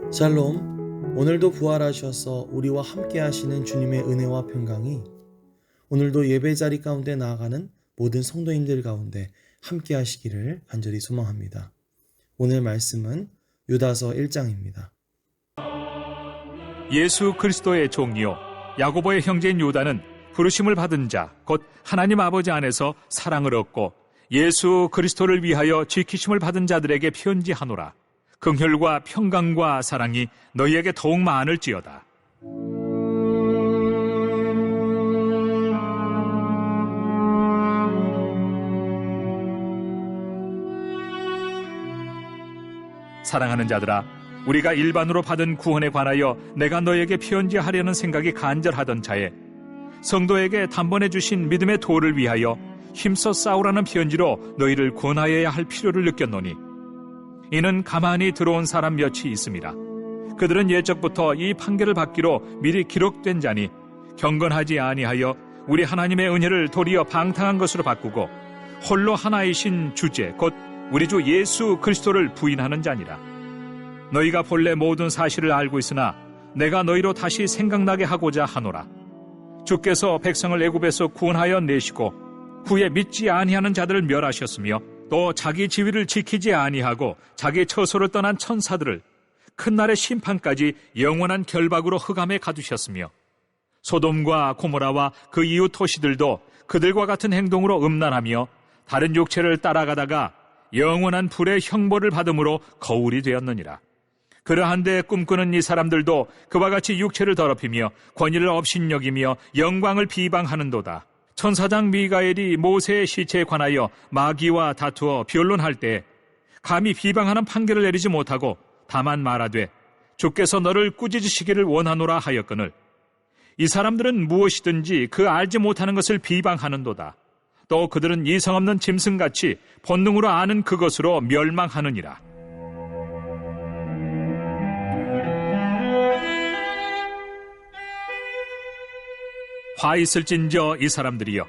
샬롬, 오늘도 부활하셔서 우리와 함께 하시는 주님의 은혜와 평강이 오늘도 예배 자리 가운데 나아가는 모든 성도님들 가운데 함께 하시기를 간절히 소망합니다. 오늘 말씀은 유다서 1장입니다. 예수 그리스도의 종이요 야고보의 형제인 유다는 부르심을 받은 자, 곧 하나님 아버지 안에서 사랑을 얻고 예수 그리스도를 위하여 지키심을 받은 자들에게 편지하노라. 긍휼과 평강과 사랑이 너희에게 더욱 많을지어다. 사랑하는 자들아, 우리가 일반으로 받은 구원에 관하여 내가 너에게 편지하려는 생각이 간절하던 차에 성도에게 단번에 주신 믿음의 도를 위하여 힘써 싸우라는 편지로 너희를 권하여야 할 필요를 느꼈노니, 이는 가만히 들어온 사람 몇이 있습니다. 그들은 예적부터 이 판결을 받기로 미리 기록된 자니 경건하지 아니하여 우리 하나님의 은혜를 도리어 방탕한 것으로 바꾸고 홀로 하나이신 주제 곧 우리 주 예수 그리스도를 부인하는 자니라. 너희가 본래 모든 사실을 알고 있으나 내가 너희로 다시 생각나게 하고자 하노라. 주께서 백성을 애굽에서 구원하여 내시고 후에 믿지 아니하는 자들을 멸하셨으며 또 자기 지위를 지키지 아니하고 자기 처소를 떠난 천사들을 큰 날의 심판까지 영원한 결박으로 흑암에 가두셨으며 소돔과 고모라와 그 이웃 도시들도 그들과 같은 행동으로 음란하며 다른 육체를 따라가다가 영원한 불의 형벌을 받음으로 거울이 되었느니라. 그러한데 꿈꾸는 이 사람들도 그와 같이 육체를 더럽히며 권위를 업신여기며 영광을 비방하는도다. 천사장 미가엘이 모세의 시체에 관하여 마귀와 다투어 변론할 때 감히 비방하는 판결을 내리지 못하고 다만 말하되 주께서 너를 꾸짖으시기를 원하노라 하였거늘, 이 사람들은 무엇이든지 그 알지 못하는 것을 비방하는도다. 또 그들은 이성 없는 짐승같이 본능으로 아는 그것으로 멸망하느니라. 화 있을진저 이 사람들이여,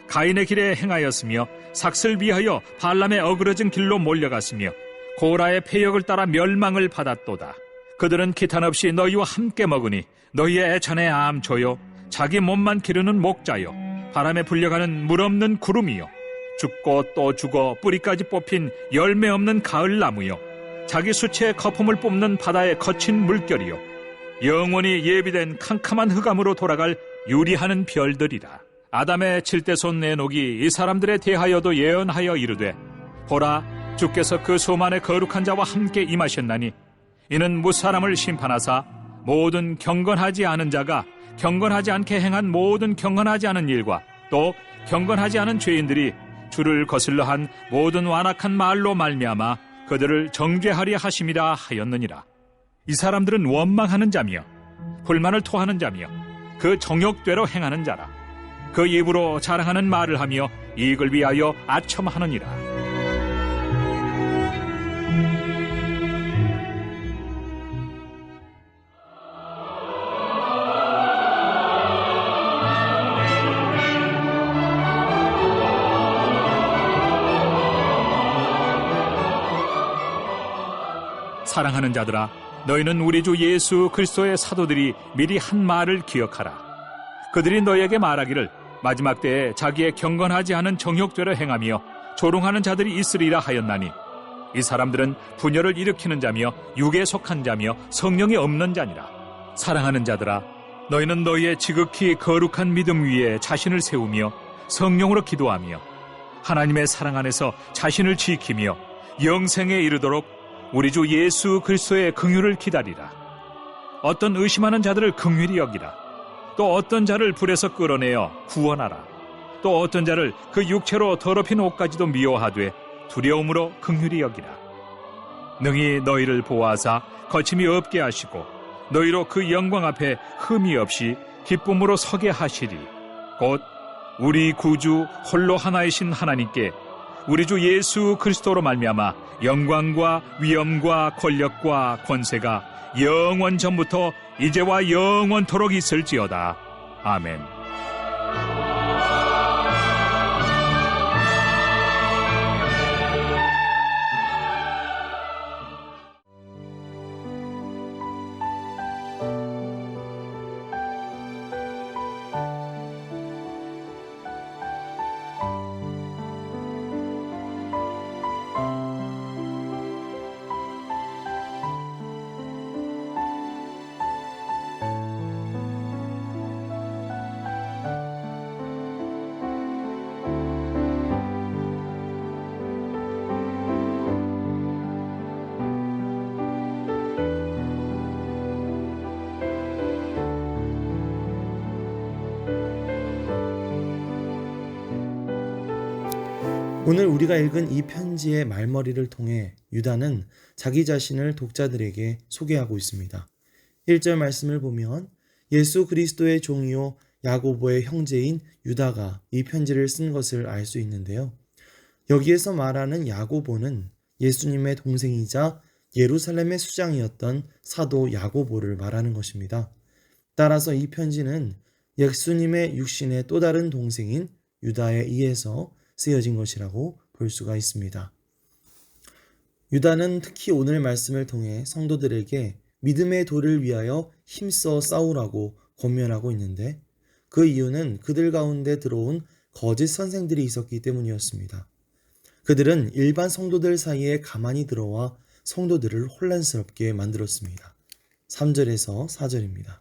가인의 길에 행하였으며 삭슬 위하여 발람의 어그러진 길로 몰려갔으며 고라의 패역을 따라 멸망을 받았도다. 그들은 기탄 없이 너희와 함께 먹으니 너희의 애찬의 암초요 자기 몸만 기르는 목자요 바람에 불려가는 물 없는 구름이요 죽고 또 죽어 뿌리까지 뽑힌 열매 없는 가을나무요 자기 수치의 거품을 뿜는 바다의 거친 물결이요 영원히 예비된 캄캄한 흑암으로 돌아갈 유리하는 별들이라. 아담의 7대 손 에녹이 이 사람들에 대하여도 예언하여 이르되, 보라, 주께서 그 수많은 거룩한 자와 함께 임하셨나니 이는 무사람을 심판하사 모든 경건하지 않은 자가 경건하지 않게 행한 모든 경건하지 않은 일과 또 경건하지 않은 죄인들이 주를 거슬러 한 모든 완악한 말로 말미암아 그들을 정죄하려 하심이라 하였느니라. 이 사람들은 원망하는 자며 불만을 토하는 자며 그 정욕대로 행하는 자라. 그 입으로 자랑하는 말을 하며 이익을 위하여 아첨하느니라. 사랑하는 자들아, 너희는 우리 주 예수 그리스도의 사도들이 미리 한 말을 기억하라. 그들이 너희에게 말하기를 마지막 때에 자기의 경건하지 않은 정욕대로 행하며 조롱하는 자들이 있으리라 하였나니, 이 사람들은 분열을 일으키는 자며 육에 속한 자며 성령이 없는 자니라. 사랑하는 자들아, 너희는 너희의 지극히 거룩한 믿음 위에 자신을 세우며 성령으로 기도하며 하나님의 사랑 안에서 자신을 지키며 영생에 이르도록 우리 주 예수 그리스도의 긍휼을 기다리라. 어떤 의심하는 자들을 긍휼히 여기라. 또 어떤 자를 불에서 끌어내어 구원하라. 또 어떤 자를 그 육체로 더럽힌 옷까지도 미워하되 두려움으로 긍휼히 여기라. 능히 너희를 보호하사 거침이 없게 하시고 너희로 그 영광 앞에 흠이 없이 기쁨으로 서게 하시리. 곧 우리 구주 홀로 하나이신 하나님께 우리 주 예수 그리스도로 말미암아 영광과 위엄과 권력과 권세가 영원 전부터 이제와 영원토록 있을지어다. 아멘. 오늘 우리가 읽은 이 편지의 말머리를 통해 유다는 자기 자신을 독자들에게 소개하고 있습니다. 1절 말씀을 보면 예수 그리스도의 종이요 야고보의 형제인 유다가 이 편지를 쓴 것을 알 수 있는데요. 여기에서 말하는 야고보는 예수님의 동생이자 예루살렘의 수장이었던 사도 야고보를 말하는 것입니다. 따라서 이 편지는 예수님의 육신의 또 다른 동생인 유다에 의해서 쓰여진 것이라고 볼 수가 있습니다. 유다는 특히 오늘 말씀을 통해 성도들에게 믿음의 도를 위하여 힘써 싸우라고 권면하고 있는데 그 이유는 그들 가운데 들어온 거짓 선생들이 있었기 때문이었습니다. 그들은 일반 성도들 사이에 가만히 들어와 성도들을 혼란스럽게 만들었습니다. 3절에서 4절입니다.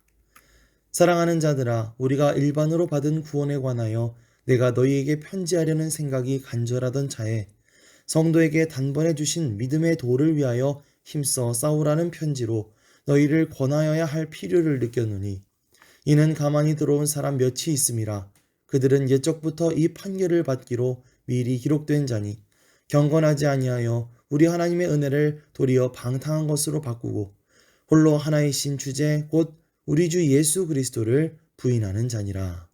사랑하는 자들아, 우리가 일반으로 받은 구원에 관하여 내가 너희에게 편지하려는 생각이 간절하던 차에 성도에게 단번에 주신 믿음의 도를 위하여 힘써 싸우라는 편지로 너희를 권하여야 할 필요를 느꼈노니 이는 가만히 들어온 사람 몇이 있음이라. 그들은 옛적부터 이 판결을 받기로 미리 기록된 자니 경건하지 아니하여 우리 하나님의 은혜를 도리어 방탕한 것으로 바꾸고 홀로 하나이신 주제 곧 우리 주 예수 그리스도를 부인하는 자니라.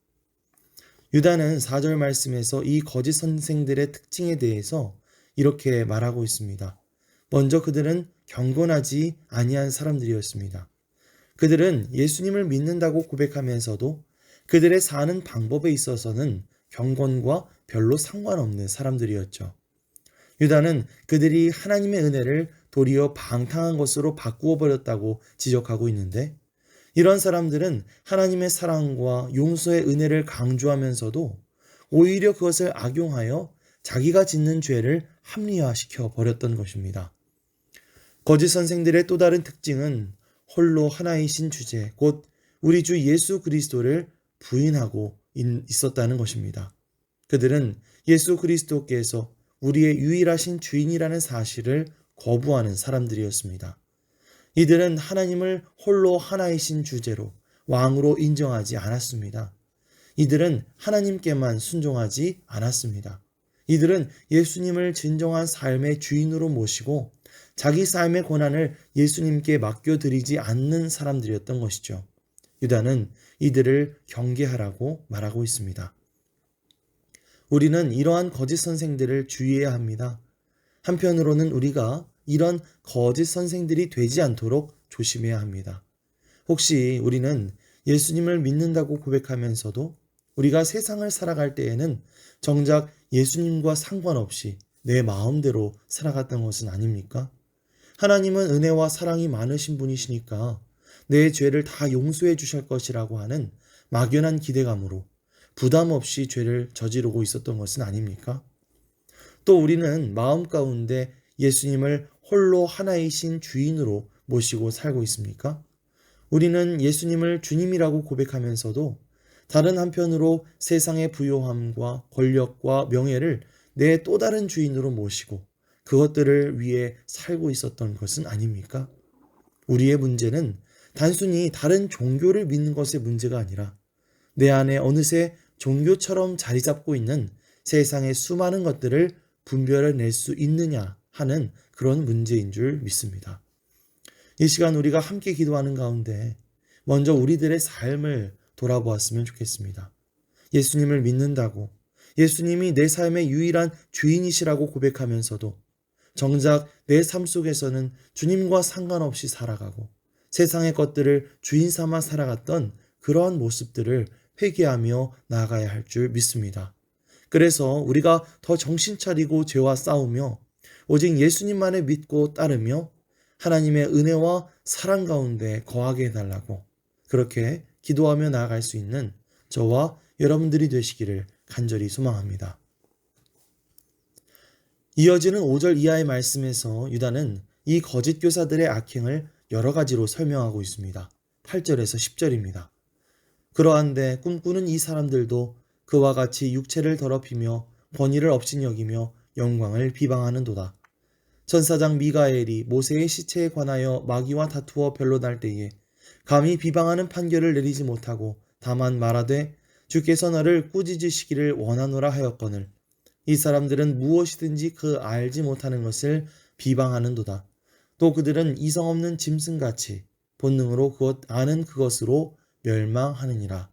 유다는 4절 말씀에서 이 거짓 선생들의 특징에 대해서 이렇게 말하고 있습니다. 먼저 그들은 경건하지 아니한 사람들이었습니다. 그들은 예수님을 믿는다고 고백하면서도 그들의 사는 방법에 있어서는 경건과 별로 상관없는 사람들이었죠. 유다는 그들이 하나님의 은혜를 도리어 방탕한 것으로 바꾸어 버렸다고 지적하고 있는데 이런 사람들은 하나님의 사랑과 용서의 은혜를 강조하면서도 오히려 그것을 악용하여 자기가 짓는 죄를 합리화시켜 버렸던 것입니다. 거짓 선생들의 또 다른 특징은 홀로 하나이신 주제, 곧 우리 주 예수 그리스도를 부인하고 있었다는 것입니다. 그들은 예수 그리스도께서 우리의 유일하신 주인이라는 사실을 거부하는 사람들이었습니다. 이들은 하나님을 홀로 하나이신 주제로 왕으로 인정하지 않았습니다. 이들은 하나님께만 순종하지 않았습니다. 이들은 예수님을 진정한 삶의 주인으로 모시고 자기 삶의 권한을 예수님께 맡겨드리지 않는 사람들이었던 것이죠. 유다는 이들을 경계하라고 말하고 있습니다. 우리는 이러한 거짓 선생들을 주의해야 합니다. 한편으로는 우리가 이런 거짓 선생들이 되지 않도록 조심해야 합니다. 혹시 우리는 예수님을 믿는다고 고백하면서도 우리가 세상을 살아갈 때에는 정작 예수님과 상관없이 내 마음대로 살아갔던 것은 아닙니까? 하나님은 은혜와 사랑이 많으신 분이시니까 내 죄를 다 용서해 주실 것이라고 하는 막연한 기대감으로 부담 없이 죄를 저지르고 있었던 것은 아닙니까? 또 우리는 마음 가운데 예수님을 홀로 하나이신 주인으로 모시고 살고 있습니까? 우리는 예수님을 주님이라고 고백하면서도 다른 한편으로 세상의 부요함과 권력과 명예를 내 또 다른 주인으로 모시고 그것들을 위해 살고 있었던 것은 아닙니까? 우리의 문제는 단순히 다른 종교를 믿는 것의 문제가 아니라 내 안에 어느새 종교처럼 자리 잡고 있는 세상의 수많은 것들을 분별해낼 수 있느냐 하는 그런 문제인 줄 믿습니다. 이 시간 우리가 함께 기도하는 가운데 먼저 우리들의 삶을 돌아보았으면 좋겠습니다. 예수님을 믿는다고 예수님이 내 삶의 유일한 주인이시라고 고백하면서도 정작 내 삶 속에서는 주님과 상관없이 살아가고 세상의 것들을 주인 삼아 살아갔던 그러한 모습들을 회개하며 나아가야 할 줄 믿습니다. 그래서 우리가 더 정신 차리고 죄와 싸우며 오직 예수님만을 믿고 따르며 하나님의 은혜와 사랑 가운데 거하게 해달라고 그렇게 기도하며 나아갈 수 있는 저와 여러분들이 되시기를 간절히 소망합니다. 이어지는 5절 이하의 말씀에서 유다는 이 거짓 교사들의 악행을 여러 가지로 설명하고 있습니다. 8절에서 10절입니다. 그러한데 꿈꾸는 이 사람들도 그와 같이 육체를 더럽히며 권위를 업신여기며 영광을 비방하는도다. 천사장 미가엘이 모세의 시체에 관하여 마귀와 다투어 변론할 때에 감히 비방하는 판결을 내리지 못하고 다만 말하되 주께서 너를 꾸짖으시기를 원하노라 하였거늘 이 사람들은 무엇이든지 그 알지 못하는 것을 비방하는도다. 또 그들은 이성 없는 짐승같이 본능으로 아는 그것으로 멸망하느니라.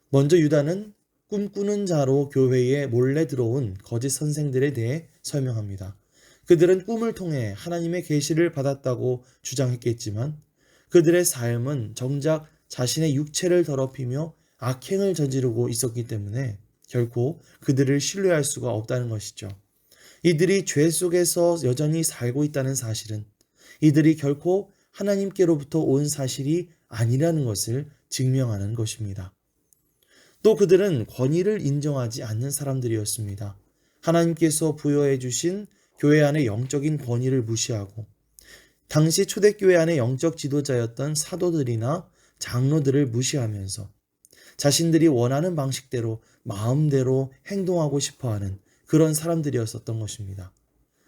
먼저 유다는 꿈꾸는 자로 교회에 몰래 들어온 거짓 선생들에 대해 설명합니다. 그들은 꿈을 통해 하나님의 계시를 받았다고 주장했겠지만 그들의 삶은 정작 자신의 육체를 더럽히며 악행을 저지르고 있었기 때문에 결코 그들을 신뢰할 수가 없다는 것이죠. 이들이 죄 속에서 여전히 살고 있다는 사실은 이들이 결코 하나님께로부터 온 사실이 아니라는 것을 증명하는 것입니다. 또 그들은 권위를 인정하지 않는 사람들이었습니다. 하나님께서 부여해 주신 교회 안의 영적인 권위를 무시하고 당시 초대교회 안의 영적 지도자였던 사도들이나 장로들을 무시하면서 자신들이 원하는 방식대로 마음대로 행동하고 싶어하는 그런 사람들이었었던 것입니다.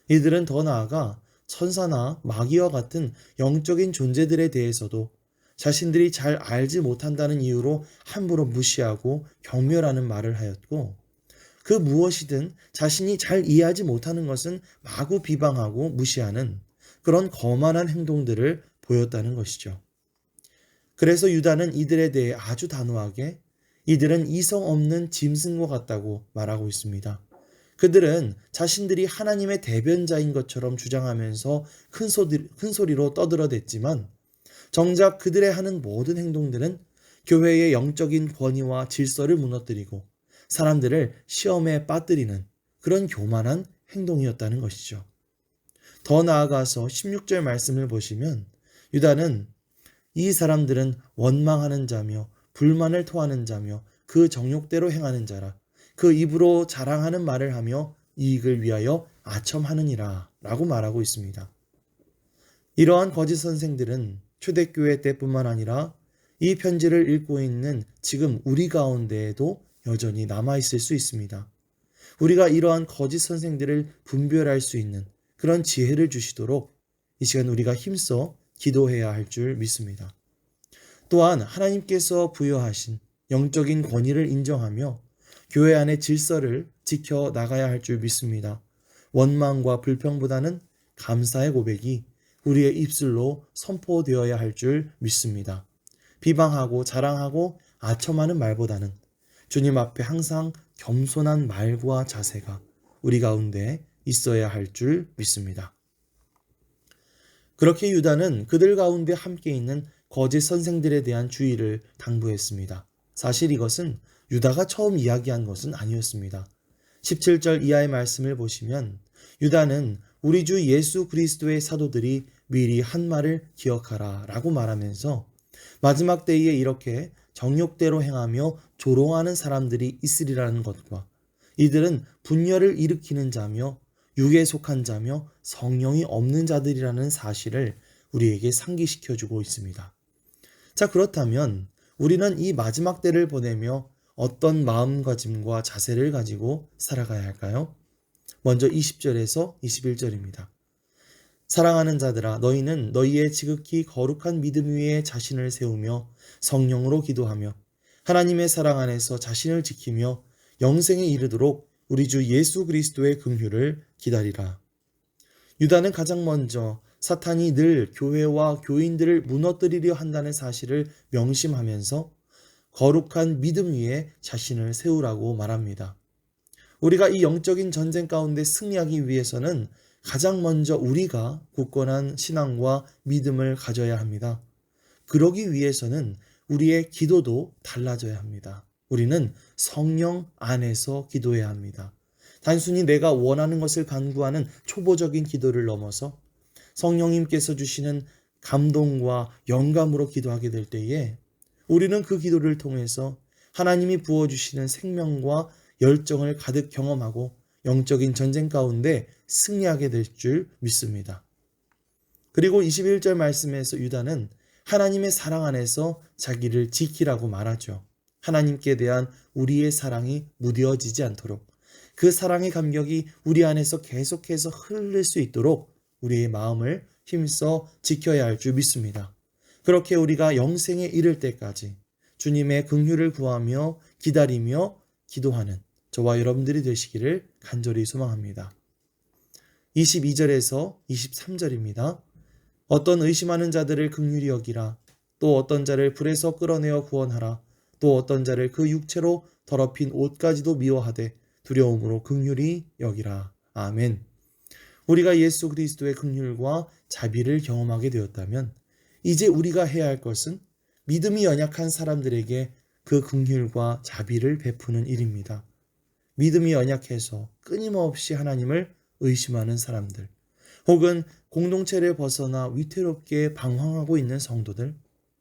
이들은 더 나아가 천사나 마귀와 같은 영적인 존재들에 대해서도 자신들이 잘 알지 못한다는 이유로 함부로 무시하고 경멸하는 말을 하였고 그 무엇이든 자신이 잘 이해하지 못하는 것은 마구 비방하고 무시하는 그런 거만한 행동들을 보였다는 것이죠. 그래서 유다는 이들에 대해 아주 단호하게 이들은 이성 없는 짐승과 같다고 말하고 있습니다. 그들은 자신들이 하나님의 대변자인 것처럼 주장하면서 큰 소리로 떠들어댔지만 정작 그들의 하는 모든 행동들은 교회의 영적인 권위와 질서를 무너뜨리고 사람들을 시험에 빠뜨리는 그런 교만한 행동이었다는 것이죠. 더 나아가서 16절 말씀을 보시면 유다는 이 사람들은 원망하는 자며 불만을 토하는 자며 그 정욕대로 행하는 자라 그 입으로 자랑하는 말을 하며 이익을 위하여 아첨하느니라 라고 말하고 있습니다. 이러한 거짓 선생들은 초대교회 때뿐만 아니라 이 편지를 읽고 있는 지금 우리 가운데에도 여전히 남아있을 수 있습니다. 우리가 이러한 거짓 선생들을 분별할 수 있는 그런 지혜를 주시도록 이 시간 우리가 힘써 기도해야 할 줄 믿습니다. 또한 하나님께서 부여하신 영적인 권위를 인정하며 교회 안의 질서를 지켜 나가야 할 줄 믿습니다. 원망과 불평보다는 감사의 고백이 우리의 입술로 선포되어야 할 줄 믿습니다. 비방하고 자랑하고 아첨하는 말보다는 주님 앞에 항상 겸손한 말과 자세가 우리 가운데 있어야 할 줄 믿습니다. 그렇게 유다는 그들 가운데 함께 있는 거짓 선생들에 대한 주의를 당부했습니다. 사실 이것은 유다가 처음 이야기한 것은 아니었습니다. 17절 이하의 말씀을 보시면 유다는 우리 주 예수 그리스도의 사도들이 미리 한 말을 기억하라 라고 말하면서 마지막 때에 이렇게 정욕대로 행하며 조롱하는 사람들이 있으리라는 것과 이들은 분열을 일으키는 자며 육에 속한 자며 성령이 없는 자들이라는 사실을 우리에게 상기시켜주고 있습니다. 자, 그렇다면 우리는 이 마지막 때를 보내며 어떤 마음가짐과 자세를 가지고 살아가야 할까요? 먼저 20절에서 21절입니다. 사랑하는 자들아 너희는 너희의 지극히 거룩한 믿음 위에 자신을 세우며 성령으로 기도하며 하나님의 사랑 안에서 자신을 지키며 영생에 이르도록 우리 주 예수 그리스도의 긍휼을 기다리라. 유다는 가장 먼저 사탄이 늘 교회와 교인들을 무너뜨리려 한다는 사실을 명심하면서 거룩한 믿음 위에 자신을 세우라고 말합니다. 우리가 이 영적인 전쟁 가운데 승리하기 위해서는 가장 먼저 우리가 굳건한 신앙과 믿음을 가져야 합니다. 그러기 위해서는 우리의 기도도 달라져야 합니다. 우리는 성령 안에서 기도해야 합니다. 단순히 내가 원하는 것을 간구하는 초보적인 기도를 넘어서 성령님께서 주시는 감동과 영감으로 기도하게 될 때에 우리는 그 기도를 통해서 하나님이 부어주시는 생명과 열정을 가득 경험하고 영적인 전쟁 가운데 승리하게 될 줄 믿습니다. 그리고 21절 말씀에서 유다는 하나님의 사랑 안에서 자기를 지키라고 말하죠. 하나님께 대한 우리의 사랑이 무뎌지지 않도록 그 사랑의 감격이 우리 안에서 계속해서 흐를 수 있도록 우리의 마음을 힘써 지켜야 할 줄 믿습니다. 그렇게 우리가 영생에 이를 때까지 주님의 긍휼을 구하며 기다리며 기도하는 저와 여러분들이 되시기를 간절히 소망합니다. 22절에서 23절입니다. 어떤 의심하는 자들을 긍휼히 여기라. 또 어떤 자를 불에서 끌어내어 구원하라. 또 어떤 자를 그 육체로 더럽힌 옷까지도 미워하되 두려움으로 긍휼히 여기라. 아멘. 우리가 예수 그리스도의 긍휼과 자비를 경험하게 되었다면 이제 우리가 해야 할 것은 믿음이 연약한 사람들에게 그 긍휼과 자비를 베푸는 일입니다. 믿음이 연약해서 끊임없이 하나님을 의심하는 사람들, 혹은 공동체를 벗어나 위태롭게 방황하고 있는 성도들,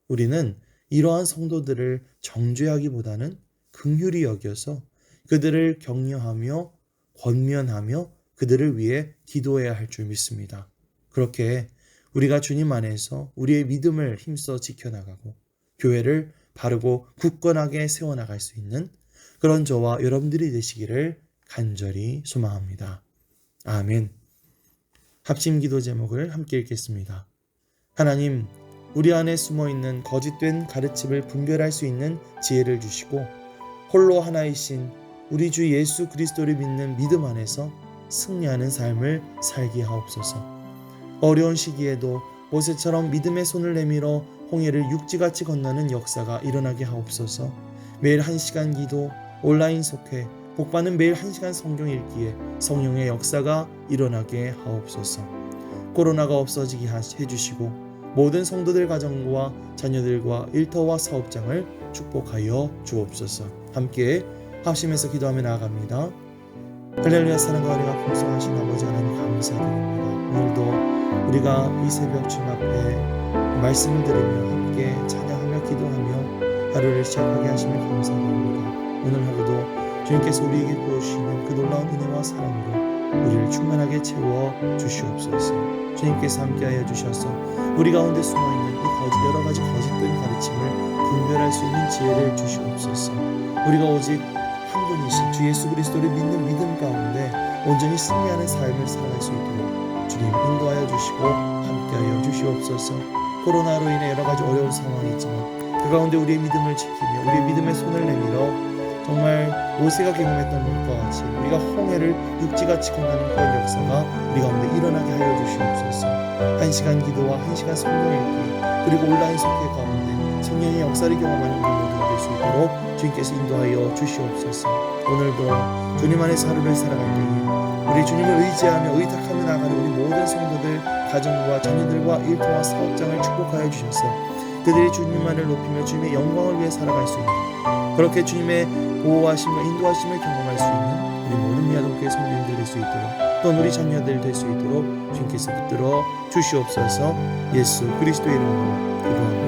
우리는 이러한 성도들을 정죄하기보다는 긍휼히 여겨서 그들을 격려하며 권면하며 그들을 위해 기도해야 할 줄 믿습니다. 그렇게 우리가 주님 안에서 우리의 믿음을 힘써 지켜나가고 교회를 바르고 굳건하게 세워나갈 수 있는 그런 저와 여러분들이 되시기를 간절히 소망합니다. 아멘. 합심 기도 제목을 함께 읽겠습니다. 하나님, 우리 안에 숨어있는 거짓된 가르침을 분별할 수 있는 지혜를 주시고 홀로 하나이신 우리 주 예수 그리스도를 믿는 믿음 안에서 승리하는 삶을 살게 하옵소서. 어려운 시기에도 모세처럼 믿음의 손을 내밀어 홍해를 육지같이 건너는 역사가 일어나게 하옵소서. 매일 1시간 기도, 온라인 속회, 복받는 매일 1시간 성경 읽기에 성령의 역사가 일어나게 하옵소서. 코로나가 없어지게 해주시고 모든 성도들 가정과 자녀들과 일터와 사업장을 축복하여 주옵소서. 함께 합심해서 기도하며 나아갑니다. 할렐루야. 사랑과 은혜가 풍성하신 아버지 하나님 감사드립니다. 오늘도 우리가 이 새벽 주님 앞에 말씀을 들으며 함께 찬양하며 기도하며 하루를 시작하게 하심을 감사드립니다. 오늘 하루도 주님께서 우리에게 부어주시는 그 놀라운 은혜와 사랑으로 우리를 충만하게 채워 주시옵소서. 주님께서 함께하여 주셔서 우리 가운데 숨어있는 이 여러 가지 거짓된 가르침을 분별할 수 있는 지혜를 주시옵소서. 우리가 오직 한 분이신 주 예수 그리스도를 믿는 믿음 가운데 온전히 승리하는 삶을 살아갈 수 있도록 주님 인도하여 주시고 함께하여 주시옵소서. 코로나로 인해 여러 가지 어려운 상황이 있지만 그 가운데 우리의 믿음을 지키며 우리의 믿음의 손을 내밀어 정말 모세가 경험했던 것과 같이 우리가 홍해를 육지같이 건너는 그런 역사가 우리 가운데 일어나게 하여 주시옵소서. 1시간 기도와 1시간 성경 읽기 그리고 온라인 속회 가운데 성령의 역사를 경험하는 우리 모두가 될 수 있도록 주님께서 인도하여 주시옵소서. 오늘도 주님 안에서 하루를 살아갈 때에 우리 주님을 의지하며 의탁하며 나가는 우리 모든 성도들 가정과 자녀들과 일터와 사업장을 축복하여 주셔서 그들이 주님만을 높이며 주님의 영광을 위해 살아갈 수 있는 그렇게 주님의 보호하심과 인도하심을 경험할 수 있는 우리 모든 미아동교회 성도님들 될 수 있도록 또는 우리 자녀들 될 수 있도록 주님께서 붙들어 주시옵소서. 예수 그리스도의 이름으로 기도합니다.